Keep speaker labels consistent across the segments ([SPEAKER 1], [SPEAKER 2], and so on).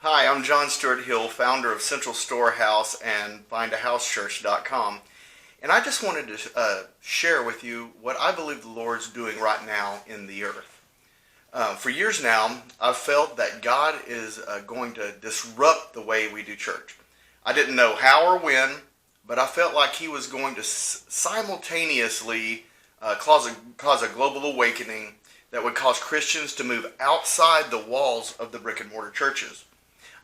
[SPEAKER 1] Hi, I'm John Stuart Hill, founder of Central Storehouse and FindAHouseChurch.com. And I just wanted to share with you what I believe the Lord's doing right now in the earth. For years now, I've felt that God is going to disrupt the way we do church. I didn't know how or when, but I felt like He was going to simultaneously cause a global awakening that would cause Christians to move outside the walls of the brick and mortar churches.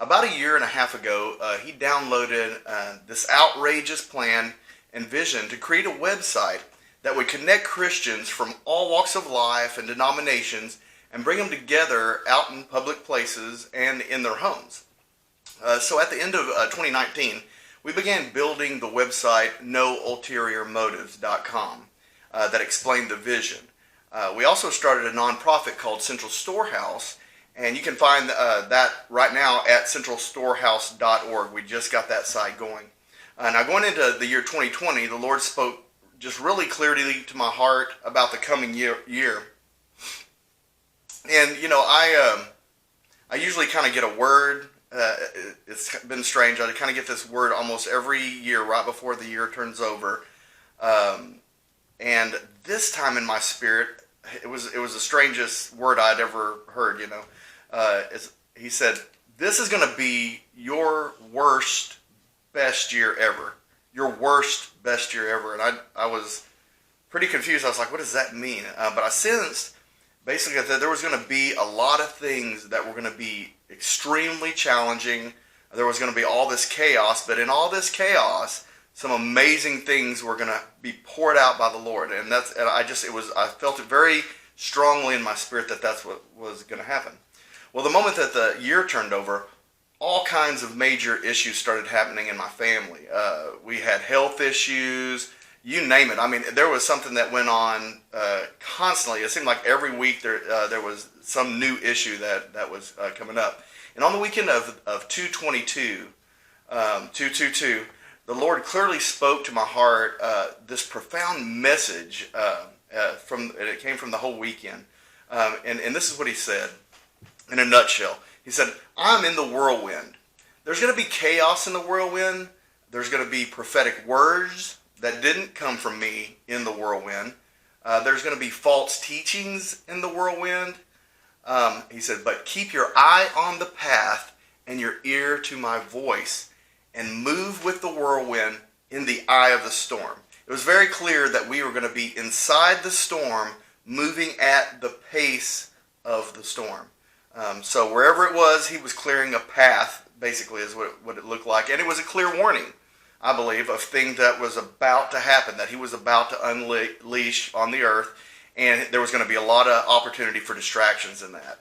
[SPEAKER 1] About a year and a half ago, he downloaded this outrageous plan and vision to create a website that would connect Christians from all walks of life and denominations and bring them together out in public places and in their homes. So at the end of 2019, we began building the website NoUlteriorMotives.com that explained the vision. We also started a nonprofit called Central Storehouse, and you can find that right now at centralstorehouse.org. We just got that site going. Now going into the year 2020, the Lord spoke just really clearly to my heart about the coming year. And you know, I usually kind of get a word. It's been strange. I kind of get this word almost every year right before the year turns over. And this time in my spirit, it was the strangest word I'd ever heard. He said, "This is going to be your worst, best year ever. Your worst, best year ever." And I was pretty confused. I was like, what does that mean? But I sensed basically that there was going to be a lot of things that were going to be extremely challenging. There was going to be all this chaos, but in all this chaos, some amazing things were going to be poured out by the Lord. And I felt it very strongly in my spirit that that's what was going to happen. Well, the moment that the year turned over, all kinds of major issues started happening in my family. We had health issues, you name it. I mean, there was something that went on constantly. It seemed like every week there was some new issue that was coming up. And on the weekend of 2/22, the Lord clearly spoke to my heart this profound message and it came from the whole weekend. And this is what He said in a nutshell. He said, "I'm in the whirlwind. There's going to be chaos in the whirlwind. There's going to be prophetic words that didn't come from me in the whirlwind. There's going to be false teachings in the whirlwind." He said, "But keep your eye on the path and your ear to my voice and move with the whirlwind in the eye of the storm." It was very clear that we were going to be inside the storm, moving at the pace of the storm. So wherever it was, He was clearing a path, basically is what it looked like. And it was a clear warning, I believe, of things that was about to happen, that He was about to unleash on the earth. And there was going to be a lot of opportunity for distractions in that.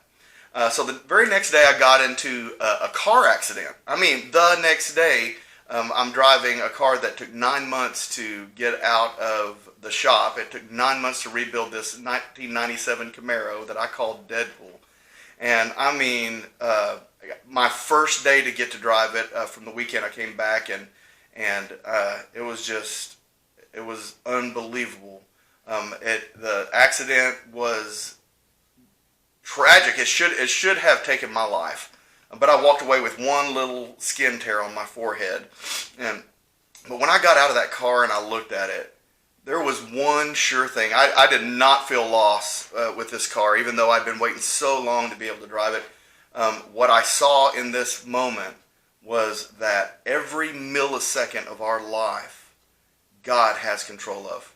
[SPEAKER 1] So the very next day I got into a car accident. I mean, the next day I'm driving a car that took 9 months to get out of the shop. It took 9 months to rebuild this 1997 Camaro that I called Deadpool. And I mean, my first day to get to drive it, from the weekend I came back and it was unbelievable. The accident was tragic. It should have taken my life, but I walked away with one little skin tear on my forehead. But when I got out of that car and I looked at it, there was one sure thing. I did not feel lost with this car, even though I'd been waiting so long to be able to drive it. What I saw in this moment was that every millisecond of our life, God has control of.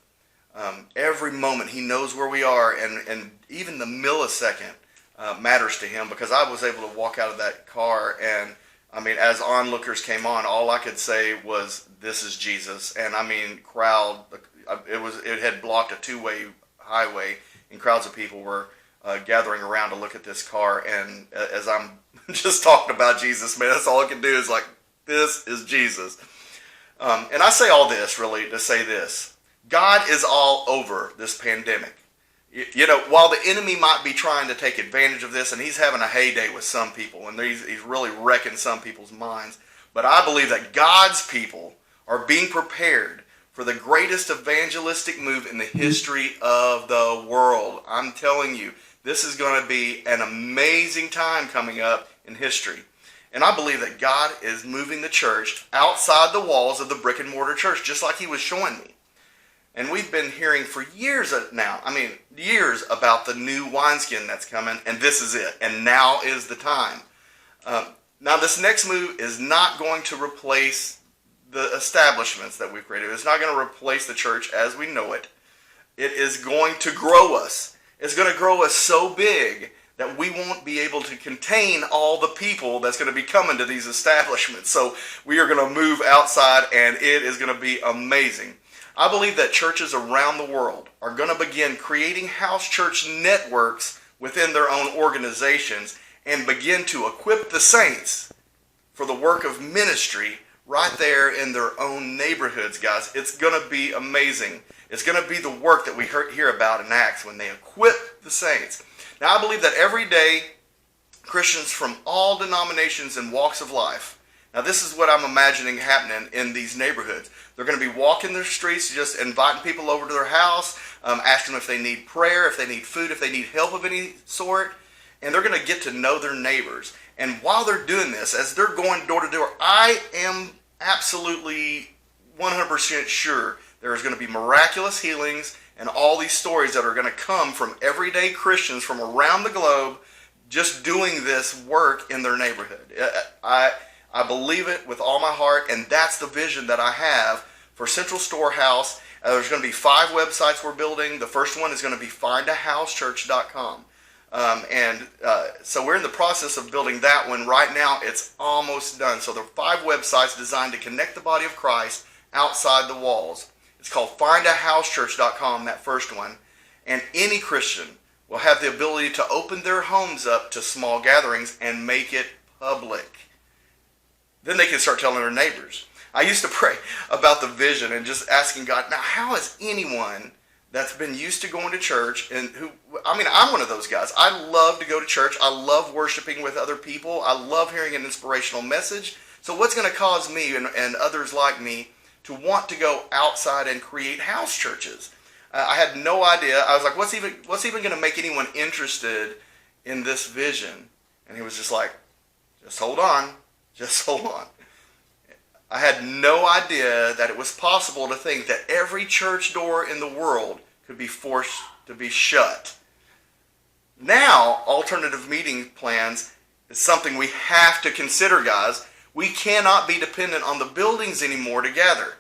[SPEAKER 1] Every moment He knows where we are, and even the millisecond matters to Him, because I was able to walk out of that car, and I mean, as onlookers came on, all I could say was, "This is Jesus." And I mean, it had blocked a two-way highway, and crowds of people were gathering around to look at this car. And as I'm just talking about Jesus, man, that's all I can do is like, this is Jesus. And I say all this really to say this: God is all over this pandemic. You know, while the enemy might be trying to take advantage of this, and he's having a heyday with some people, and he's really wrecking some people's minds, but I believe that God's people are being prepared for the greatest evangelistic move in the history of the world. I'm telling you, this is going to be an amazing time coming up in history. And I believe that God is moving the church outside the walls of the brick and mortar church, just like he was showing me. And we've been hearing for years now, years about the new wineskin that's coming, and this is it. And now is the time. Now this next move is not going to replace the establishments that we've created. It's not going to replace the church as we know it. It is going to grow us. It's going to grow us so big that we won't be able to contain all the people that's going to be coming to these establishments. So we are going to move outside, and it is going to be amazing. I believe that churches around the world are going to begin creating house church networks within their own organizations and begin to equip the saints for the work of ministry right there in their own neighborhoods, guys. It's going to be amazing. It's going to be the work that we hear about in Acts when they equip the saints. Now, I believe that every day, Christians from all denominations and walks of life, now this is what I'm imagining happening in these neighborhoods. They're going to be walking the streets, just inviting people over to their house, asking them if they need prayer, if they need food, if they need help of any sort. And they're going to get to know their neighbors. And while they're doing this, as they're going door to door, I am absolutely 100% sure there is going to be miraculous healings and all these stories that are going to come from everyday Christians from around the globe just doing this work in their neighborhood. I believe it with all my heart, and that's the vision that I have for Central Storehouse. There's going to be 5 websites we're building. The first one is going to be findahousechurch.com. So we're in the process of building that one. Right now, it's almost done. So there are 5 websites designed to connect the body of Christ outside the walls. It's called findahousechurch.com, that first one. And any Christian will have the ability to open their homes up to small gatherings and make it public. Then they can start telling their neighbors. I used to pray about the vision and just asking God, now how is anyone that's been used to going to church and I'm one of those guys. I love to go to church. I love worshiping with other people. I love hearing an inspirational message. So what's going to cause me and others like me to want to go outside and create house churches? I had no idea. I was like, what's even going to make anyone interested in this vision? And he was just like, just hold on. Just hold on. I had no idea that it was possible to think that every church door in the world could be forced to be shut. Now, alternative meeting plans is something we have to consider, guys. We cannot be dependent on the buildings anymore to gather.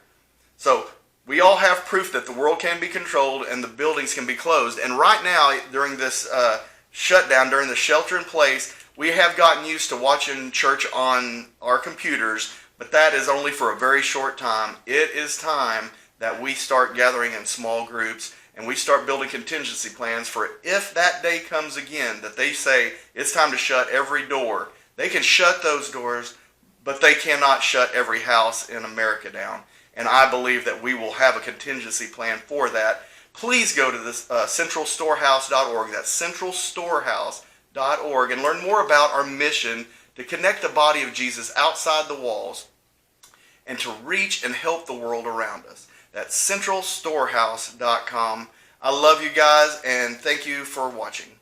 [SPEAKER 1] So, we all have proof that the world can be controlled and the buildings can be closed. And right now, during this shutdown, during the shelter in place, we have gotten used to watching church on our computers, but that is only for a very short time. It is time that we start gathering in small groups and we start building contingency plans for if that day comes again that they say it's time to shut every door. They can shut those doors, but they cannot shut every house in America down. And I believe that we will have a contingency plan for that. Please go to this centralstorehouse.org. That's centralstorehouse.org and learn more about our mission to connect the body of Jesus outside the walls and to reach and help the world around us. That's centralstorehouse.com. I love you guys and thank you for watching.